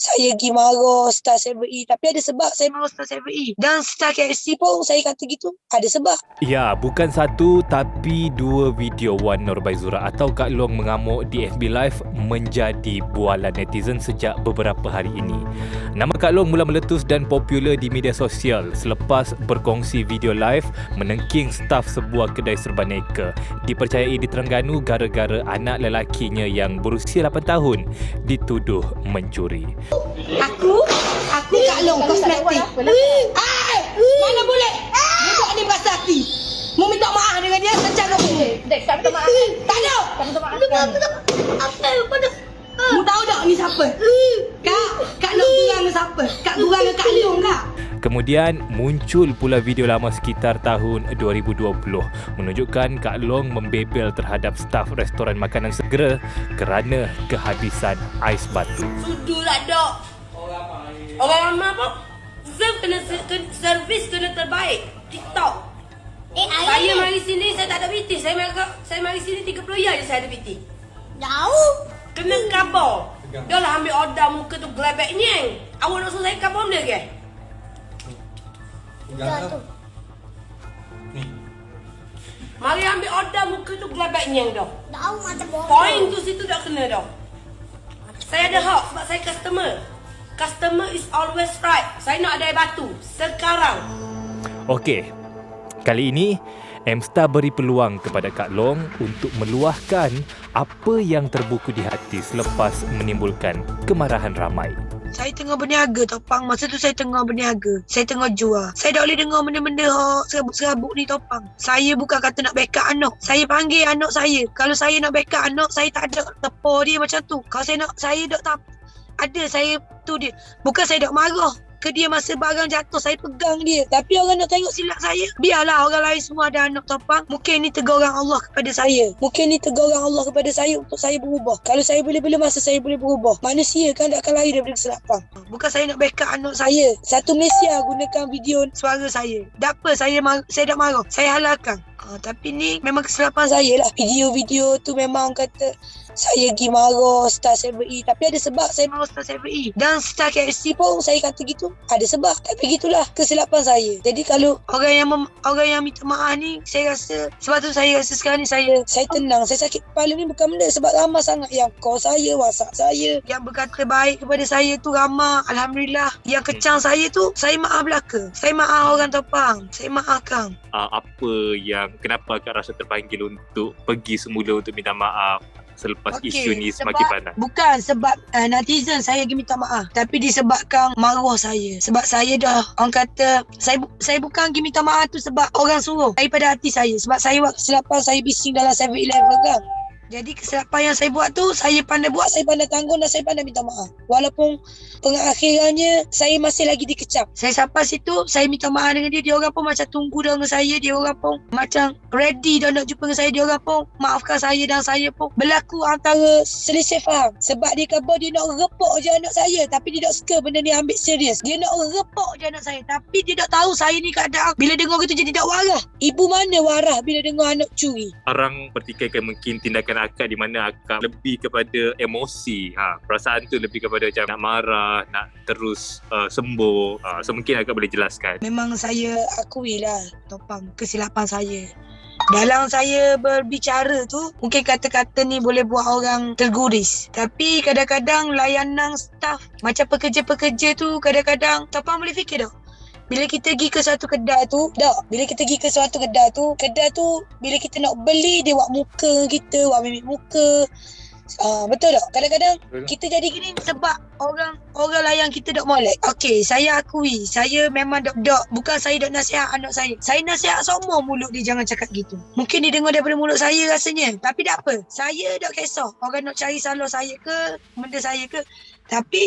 saya pergi marah Star 7E. Tapi ada sebab saya marah Star 7E. Dan Star KFC pun saya kata gitu, ada sebab. Ya, bukan satu tapi dua video Wan Nurbaizura atau Kak Long mengamuk di FB Live menjadi bualan netizen sejak beberapa hari ini. Nama Kak Long mula meletus dan popular di media sosial selepas berkongsi video live menengking staf sebuah kedai serbaneka dipercayai di Terengganu gara-gara anak lelakinya yang berusia 8 tahun dituduh mencuri. Aku Kak Long kosmetik. Mana boleh? Budak ni berasa hati. Mau minta maaf dengan dia secara umum. Dek, tak minta maaf. Tak ada. Tak minta maaf kan? Mu tahu tak ni siapa? Kak Long kurang ke siapa? Kak kurang ke Kak Long kak? Kemudian muncul pula video lama sekitar tahun 2020 menunjukkan Kak Long membebel terhadap staf restoran makanan segera kerana kehabisan ais batu. Sudahlah dok. Orang ramai apa? Servis kena terbaik. TikTok. Saya mari sini saya tak ada BT. Saya mari sini 30 je saya ada BT. Jauh. Kena kabar. Dah lah ambil order muka tu gelabaknya. Awak nak suruh saya kabar benda ke? Jatuh. Mari ambil order muka tu gelabaknya dah. Jauh macam bodoh. Point tu situ dah kena dah. Saya ada hak sebab saya customer. Customer is always right. Saya nak ada air batu. Sekarang. Okey, kali ini M-Star beri peluang kepada Kak Long untuk meluahkan apa yang terbuku di hati selepas menimbulkan kemarahan ramai. Saya tengah berniaga Topang. Masa tu saya tengah berniaga. Saya tengah jual. Saya tak boleh dengar benda-benda serabut-serabut ni Topang. Saya bukan kata nak backup anak. Saya panggil anak saya. Kalau saya nak backup anak, saya tak ada tepor dia macam tu. Kalau saya nak tak ada, saya tu dia. Bukan saya nak marah ke dia masa barang jatuh, saya pegang dia. Tapi orang nak tengok silap saya. Biarlah orang lain semua ada anak Topang. Mungkin ni teguran Allah kepada saya. Mungkin ni teguran Allah kepada saya untuk saya berubah. Kalau saya boleh masa saya boleh berubah. Manusia kan tak akan lari daripada kesilapan. Bukan saya nak backup anak saya. Satu Malaysia gunakan video suara saya. Tak apa, saya tak marah. Saya halalkan. Tapi ni memang kesilapan saya lah. Video-video tu memang kata saya pergi marah Star 7E. Tapi ada sebab saya marah Star 7E. Dan Star KFC pun saya kata gitu, ada sebab. Tapi gitulah kesilapan saya. Jadi kalau orang yang minta maaf ni, saya rasa, sebab tu saya rasa sekarang ni saya tenang. Saya sakit kepala ni bukan benda sebab ramai sangat yang call saya, WhatsApp saya, yang berkata baik kepada saya tu ramai. Alhamdulillah. Yang kecang saya tu, saya maaf belaka. Saya maaf orang Topang. Saya maafkan. Kenapa Kak rasa terpanggil untuk pergi semula untuk minta maaf selepas isu ni semakin panas? Bukan sebab netizen saya pergi minta maaf, tapi disebabkan maruah saya. Sebab saya dah, orang kata, saya bukan pergi minta maaf tu sebab orang suruh, daripada hati saya. Sebab saya buat kesilapan, saya bising dalam 7-Eleven kan. Jadi kesilapan yang saya buat tu, saya pandai buat, saya pandai tanggung dan saya pandai minta maaf. Walaupun pengakhirannya saya masih lagi dikecam. Saya sampai situ, saya minta maaf dengan dia. Dia orang pun macam tunggu dengan saya. Dia orang pun macam ready dah nak jumpa dengan saya. Dia orang pun maafkan saya dan saya pun berlaku antara selisih faham. Sebab dia kata dia nak repok je anak saya. Tapi dia tak suka benda ni ambil serius. Dia nak repok je anak saya. Tapi dia tak tahu saya ni keadaan. Bila dengar gitu jadi tak warah. Ibu mana warah bila dengar anak curi? Orang pertikaikan mungkin tindakan akak di mana akak lebih kepada emosi. Perasaan tu lebih kepada macam nak marah, nak terus sembuh. So mungkin akak boleh jelaskan. Memang saya akui lah Topang, kesilapan saya. Dalam saya berbicara tu, mungkin kata-kata ni boleh buat orang terguris. Tapi kadang-kadang layanan staf, macam pekerja-pekerja tu, kadang-kadang Topang boleh fikir tak? Bila kita pergi ke suatu kedai tu, kedai tu bila kita nak beli, dia buat muka kita, buat mimik muka. Betul tak? Kadang-kadang kita jadi gini sebab orang layan kita dok molek. Okey, saya akui, saya memang dok bukan saya dok nasihat anak saya. Saya nasihat semua mulut dia jangan cakap gitu. Mungkin dia dengar daripada mulut saya rasanya. Tapi tak apa. Saya dok kisah. Orang nak cari salah saya ke, benda saya ke. Tapi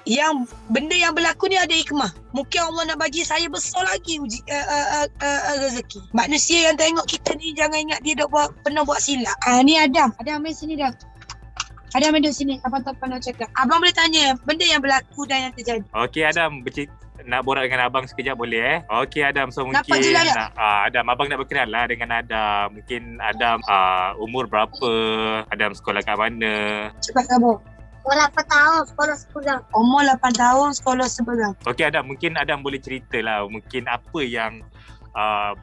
yang benda yang berlaku ni ada hikmah. Mungkin Allah nak bagi saya besar lagi rezeki. Manusia yang tengok kita ni jangan ingat dia pernah buat silap. Ni Adam main sini dah. Adam main duduk sini. Abang tak pernah cakap. Abang boleh tanya benda yang berlaku dan yang terjadi. Okey Adam, nak borak dengan abang sekejap boleh Okey Adam, so mungkin nampak je lah Adam, abang nak berkenal lah dengan Adam. Mungkin Adam umur berapa, Adam sekolah kat mana? Cepat kabar. Sekolah 4 tahun, sekolah sekolah. Umur 8 tahun, sekolah seberang. Okey Adam, mungkin Adam boleh cerita lah mungkin apa yang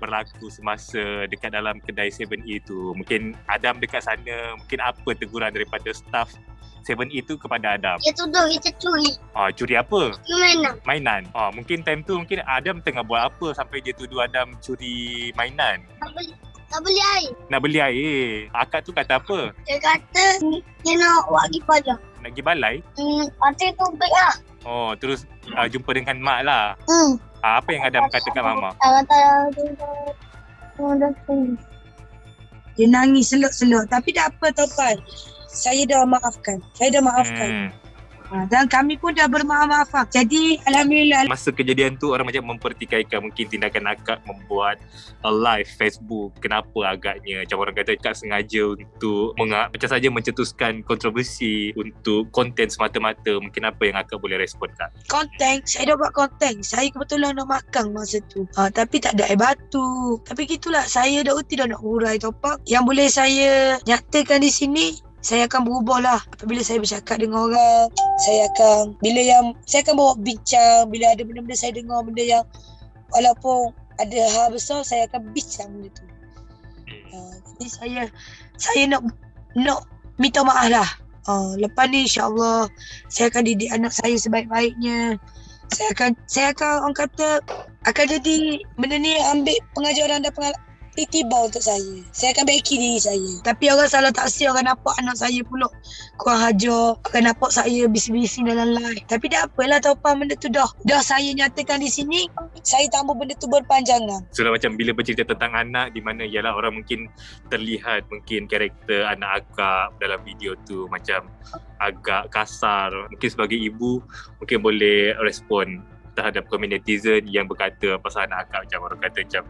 berlaku semasa dekat dalam kedai 7E tu. Mungkin Adam dekat sana, mungkin apa teguran daripada staff 7E tu kepada Adam? Dia tuduh kita curi. Curi apa? Gimana? Mainan. Mungkin time tu mungkin Adam tengah buat apa sampai dia tuduh Adam curi mainan. Tak beli air. Nak beli air. Akak tu kata apa? Dia kata dia nak buat pergi pajak. Nak pergi balai? Patut tu baik lah. Terus jumpa dengan mak lah. Apa yang Adam kata kat mama? Tak kata dia Dia nangis selok-selok. Tapi dah apa Topan? Saya dah maafkan. Dan kami pun dah bermaaf-maafan. Jadi Alhamdulillah. Masa kejadian tu orang macam mempertikaikan mungkin tindakan akak membuat live Facebook. Kenapa agaknya macam orang kata akak sengaja untuk macam saja mencetuskan kontroversi untuk konten semata-mata. Mungkin apa yang akak boleh respon kak? Konten, saya dah buat konten. Saya kebetulan nak makan masa tu. Tapi tak ada air batu. Tapi gitulah, saya dah uti dah nak urai Topak. Yang boleh saya nyatakan di sini, saya akan berubah lah. Apabila saya bercakap dengan orang, saya akan bawa bincang. Bila ada benda-benda saya dengar, benda yang walaupun ada hal besar, saya akan bincang benda tu. Jadi saya nak minta maaf lah. Lepas ni insyaAllah saya akan didik anak saya sebaik-baiknya. Saya akan orang kata akan jadi benda ni ambil pengajaran dan iktibar untuk saya. Saya akan baiki diri saya. Tapi orang selalu taksir, orang nampak anak saya pula kurang hajar, orang nampak saya bising-bising dalam live. Tapi dah apalah Topan, benda tu dah saya nyatakan di sini. Saya tambah benda tu berpanjangan. Sudah macam bila bercerita tentang anak, di mana ialah orang mungkin terlihat mungkin karakter anak akak dalam video tu macam agak kasar. Mungkin sebagai ibu mungkin boleh respon terhadap komen netizen yang berkata pasal anak akak, macam orang kata macam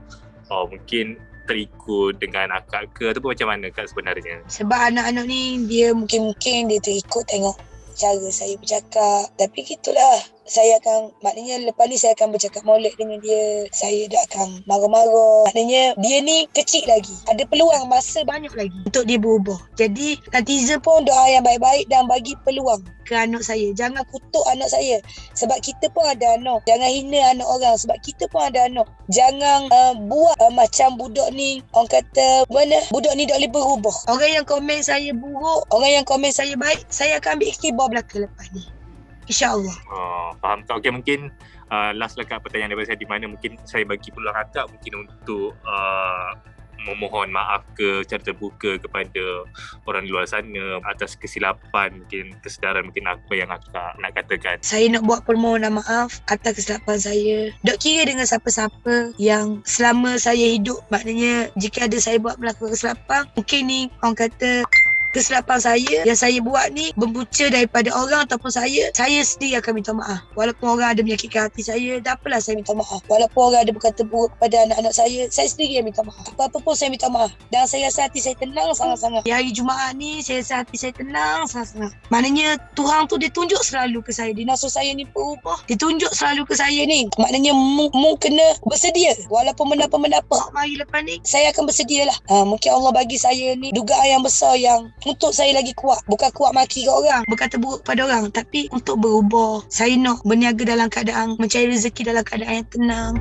mungkin terikut dengan akak ke ataupun macam mana kak sebenarnya? Sebab anak-anak ni dia mungkin dia terikut tengok cara saya bercakap. Tapi gitulah, saya akan, maknanya lepas ni saya akan bercakap molek dengan dia. Saya tak akan marah-marah. Maknanya dia ni kecil lagi, ada peluang, masa banyak lagi untuk dia berubah. Jadi netizen pun doa yang baik-baik dan bagi peluang ke anak saya. Jangan kutuk anak saya, sebab kita pun ada anak. Jangan hina anak orang, sebab kita pun ada anak. Jangan buat macam budak ni, orang kata mana budak ni tak boleh berubah. Orang yang komen saya buruk, orang yang komen saya baik, saya akan ambil iktibar belaka lepas ni, InsyaAllah. Faham kak. Okay, mungkin last lah kak pertanyaan daripada saya, di mana mungkin saya bagi peluang akak mungkin untuk memohon maaf ke secara terbuka kepada orang di luar sana atas kesilapan, mungkin kesedaran mungkin apa yang akak nak katakan. Saya nak buat permohonan maaf atas kesilapan saya. Tak kira dengan siapa-siapa yang selama saya hidup, maknanya jika ada saya buat melakukan kesilapan, mungkin ni orang kata kesilapan saya yang saya buat ni berpunca daripada orang ataupun saya sendiri akan minta maaf. Walaupun orang ada menyakitkan hati saya, tak apalah saya minta maaf. Walaupun orang ada berkata buruk kepada anak-anak saya sendiri yang minta maaf. Apa-apa pun saya minta maaf. Dan saya rasa hati saya tenang sangat-sangat. Di hari Jumaat ni saya rasa hati saya tenang sangat-sangat. Maknanya Tuhan tu dia tunjuk selalu ke saya. Dia nafsu saya ni berubah. Dia tunjuk selalu ke saya ni. Maknanya mu kena bersedia. Walaupun menapa-menapa mari lepas ni, saya akan bersedia lah. Mungkin Allah bagi saya ni dugaan yang besar yang untuk saya lagi kuat. Bukan kuat maki ke orang, berkata buruk pada orang, tapi untuk berubah. Saya nak berniaga dalam keadaan mencari rezeki dalam keadaan yang tenang.